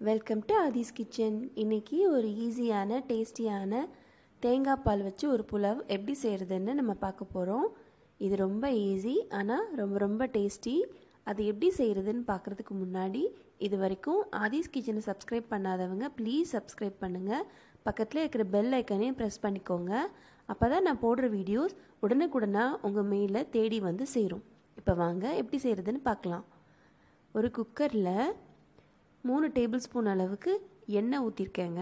Welcome to Aadhi's kitchen. இன்றைக்கி ஒரு ஈஸியான டேஸ்டியான தேங்காய் பால் வச்சு ஒரு புலாவ் எப்படி செய்கிறதுன்னு நம்ம பார்க்க போகிறோம். இது ரொம்ப ஈஸி, ஆனால் ரொம்ப ரொம்ப டேஸ்டி. அது எப்படி செய்கிறதுன்னு பார்க்குறதுக்கு முன்னாடி இது வரைக்கும் ஆதிஸ் கிச்சனை சப்ஸ்கிரைப் பண்ணாதவங்க ப்ளீஸ் சப்ஸ்கிரைப் பண்ணுங்கள். பக்கத்தில் இருக்கிற பெல் ஐக்கனையும் ப்ரெஸ் பண்ணிக்கோங்க. அப்போ தான் நான் போடுற வீடியோஸ் உடனுக்குடனாக உங்கள் மெயிலில் தேடி வந்து சேரும். இப்போ வாங்க எப்படி செய்கிறதுன்னு பார்க்கலாம். ஒரு குக்கரில் 3 டேபிள் ஸ்பூன் அளவுக்கு எண்ணெய் ஊற்றிருக்கேங்க.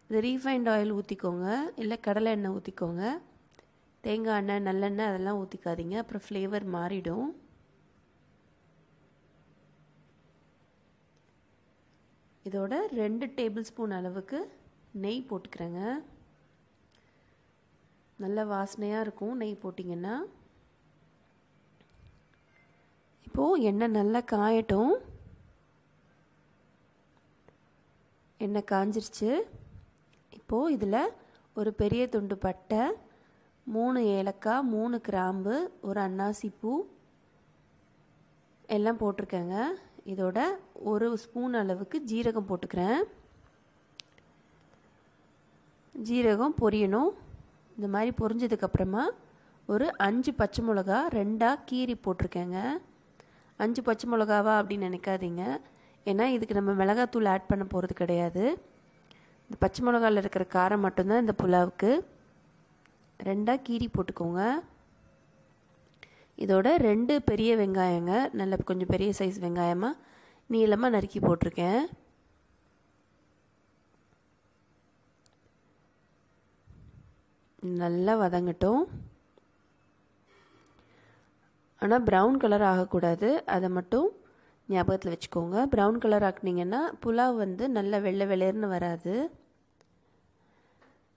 இது ரீஃபைண்ட் ஆயில் ஊற்றிக்கோங்க, இல்லை கடலை எண்ணெய் ஊற்றிக்கோங்க. தேங்காய் எண்ணெய் நல்லெண்ணெய் அதெல்லாம் ஊற்றிக்காதீங்க, அப்புறம் ஃப்ளேவர் மாறிடும். இதோட 2 டேபிள் ஸ்பூன் அளவுக்கு நெய் போட்டுக்கிறேங்க. நல்ல வாசனையாக இருக்கும் நெய் போட்டிங்கன்னா. இப்போது எண்ணெய் நல்லா காயட்டும். எண்ணெய் காஞ்சிருச்சு. இப்போது இதில் ஒரு பெரிய துண்டு பட்டை, 3 ஏலக்காய், 3 கிராம்பு, ஒரு அன்னாசி பூ எல்லாம் போட்டிருக்கேங்க. இதோட 1 ஸ்பூன் அளவுக்கு ஜீரகம் போட்டுக்கிறேன். ஜீரகம் பொரியணும். இந்த மாதிரி பொரிஞ்சதுக்கப்புறமா ஒரு 5 பச்சை மிளகா 2ஆக கீறி போட்டிருக்கேங்க. 5 பச்சை மிளகாவா அப்படின்னு நினைக்காதீங்க, ஏன்னா இதுக்கு நம்ம மிளகாத்தூள் ஆட் பண்ண போகிறது கிடையாது. இந்த பச்சை மிளகாவில் இருக்கிற காரம் மட்டும்தான் இந்த புலாவுக்கு. 2ஆக கீரி போட்டுக்கோங்க. இதோட 2 பெரிய வெங்காயங்க, நல்ல கொஞ்சம் பெரிய சைஸ் வெங்காயமாக நீளமாக நறுக்கி போட்டிருக்கேன். நல்லா வதங்கட்டும். ஆனால் ப்ரௌன் கலர் ஆகக்கூடாது, அதை மட்டும் ஞாபகத்தில் வச்சுக்கோங்க. ப்ரௌன் கலர் ஆக்குனீங்கன்னா புலாவ் வந்து நல்லா வெள்ளை வெள்ளையர்னு வராது.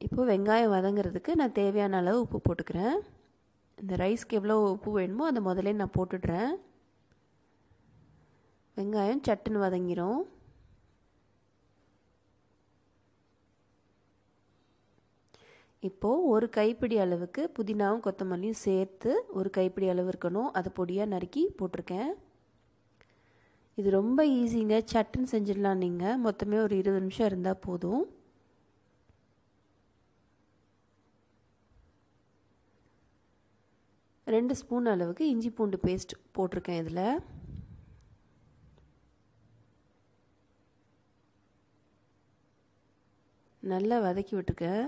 இப்போது வெங்காயம் வதங்கிறதுக்கு நான் தேவையான அளவு உப்பு போட்டுக்கிறேன். இந்த ரைஸ்க்கு எவ்வளோ உப்பு வேணுமோ அதை முதல்ல நான் போட்டுடுறேன். வெங்காயம் சட்டுன்னு வதங்கிரும். இப்போது ஒரு கைப்பிடி அளவுக்கு புதினாவும் கொத்தமல்லியும் சேர்த்து ஒரு கைப்பிடி அளவு இருக்கணும், அதை பொடியாக நறுக்கி போட்டிருக்கேன். இது ரொம்ப ஈஸிங்க, சட்டுன்னு செஞ்சிடலாம். நீங்கள் மொத்தமே ஒரு 20 நிமிஷம் இருந்தால் போதும். ரெண்டு ஸ்பூன் அளவுக்கு இஞ்சி பூண்டு பேஸ்ட் போட்டிருக்கேன். இதில் நல்லா வதக்கி விட்டுருக்கேன்.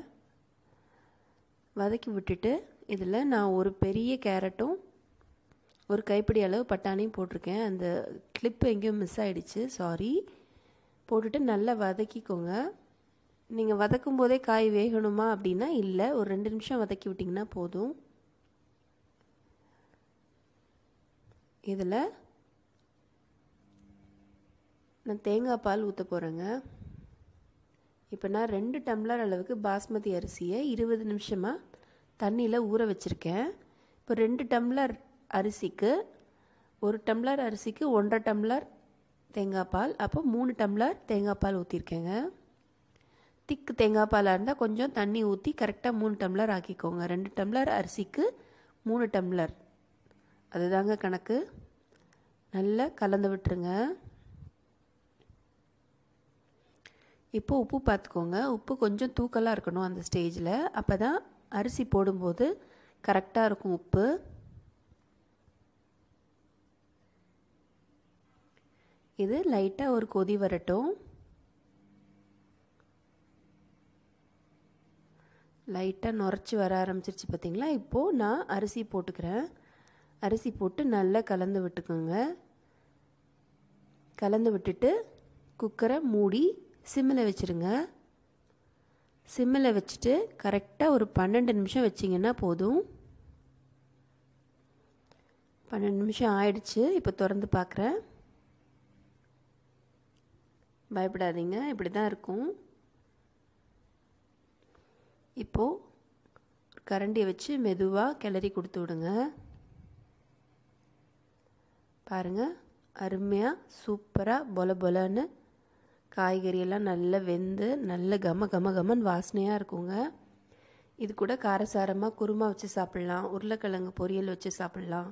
வதக்கி விட்டுட்டு இதில் நான் ஒரு பெரிய கேரட்டும் ஒரு கைப்பிடி அளவு பட்டாணியும் போட்டிருக்கேன். அந்த கிளிப் எங்கேயும் மிஸ் ஆகிடுச்சு, சாரி. போட்டுட்டு நல்லா வதக்கிக்கோங்க. நீங்கள் வதக்கும் போதே காய் வேகணுமா அப்படின்னா இல்லை, ஒரு 2 நிமிஷம் வதக்கி விட்டிங்கன்னா போதும். இதில் நான் தேங்காய் பால் ஊற்ற போகிறேங்க. இப்போ நான் 2 டம்ளர் அளவுக்கு பாஸ்மதி அரிசியை 20 நிமிஷமாக தண்ணியில் ஊற வச்சுருக்கேன். இப்போ 2 டம்ளர் அரிசிக்கு 1 டம்ளர் அரிசிக்கு 1.5 டம்ளர் தேங்காய் பால், அப்போ 3 டம்ளர் தேங்காய் பால் ஊற்றிருக்கேங்க. திக்கு தேங்காய் பாலாக இருந்தால் கொஞ்சம் தண்ணி ஊற்றி கரெக்டாக 3 டம்ளர் ஆக்கிக்கோங்க. 2 டம்ளர் அரிசிக்கு 3 டம்ளர், அதுதாங்க கணக்கு. நல்லா கலந்து விட்டுருங்க. இப்போது உப்பு பார்த்துக்கோங்க. உப்பு கொஞ்சம் தூக்கலாக இருக்கணும் அந்த ஸ்டேஜில், அப்போ தான் அரிசி போடும்போது கரெக்டாக இருக்கும் உப்பு. இது லைட்டாக ஒரு கொதி வரட்டும். லைட்டாக நுரைச்சி வர ஆரம்பிச்சிருச்சு பார்த்தீங்களா. இப்போது நான் அரிசி போட்டுக்கிறேன். அரிசி போட்டு நல்லா கலந்து விட்டுக்கோங்க. கலந்து விட்டுட்டு குக்கரை மூடி சிம்மில் வச்சுருங்க. சிம்மில் வச்சுட்டு கரெக்டாக ஒரு 12 நிமிஷம் வச்சிங்கன்னா போதும். 12 நிமிஷம் ஆயிடுச்சு. இப்போ திறந்து பார்க்குறேன். பயப்படாதீங்க, இப்படி தான் இருக்கும். இப்போது கரண்டியை வச்சு மெதுவாக கிளறி கொடுத்து விடுங்க. பாருங்கள், அருமையாக சூப்பராக பொல பொலன்னு காய்கறியெல்லாம் நல்லா வெந்து நல்ல கமன்னு வாசனையாக இருக்குங்க. இது கூட காரசாரமாக குருமா வச்சு சாப்பிட்லாம், உருளைக்கிழங்கு பொரியல் வச்சு சாப்பிட்லாம்.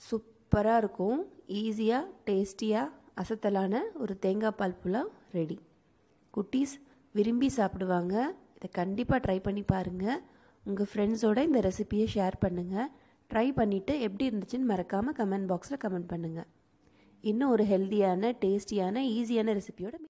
சூப்பராக இருக்கும். ஈஸியாக டேஸ்டியாக அசத்தலான ஒரு தேங்காய் பால் புலாவ் ரெடி. குட்டீஸ் விரும்பி சாப்பிடுவாங்க. இதை கண்டிப்பாக ட்ரை பண்ணி பாருங்கள். உங்கள் ஃப்ரெண்ட்ஸோட இந்த ரெசிபியை ஷேர் பண்ணுங்கள். ட்ரை பண்ணிவிட்டு எப்படி இருந்துச்சுன்னு மறக்காமல் கமெண்ட் பாக்ஸில் கமெண்ட் பண்ணுங்கள். இன்னும் ஒரு ஹெல்த்தியான, டேஸ்டியான, ஈஸியான ரெசிபியோட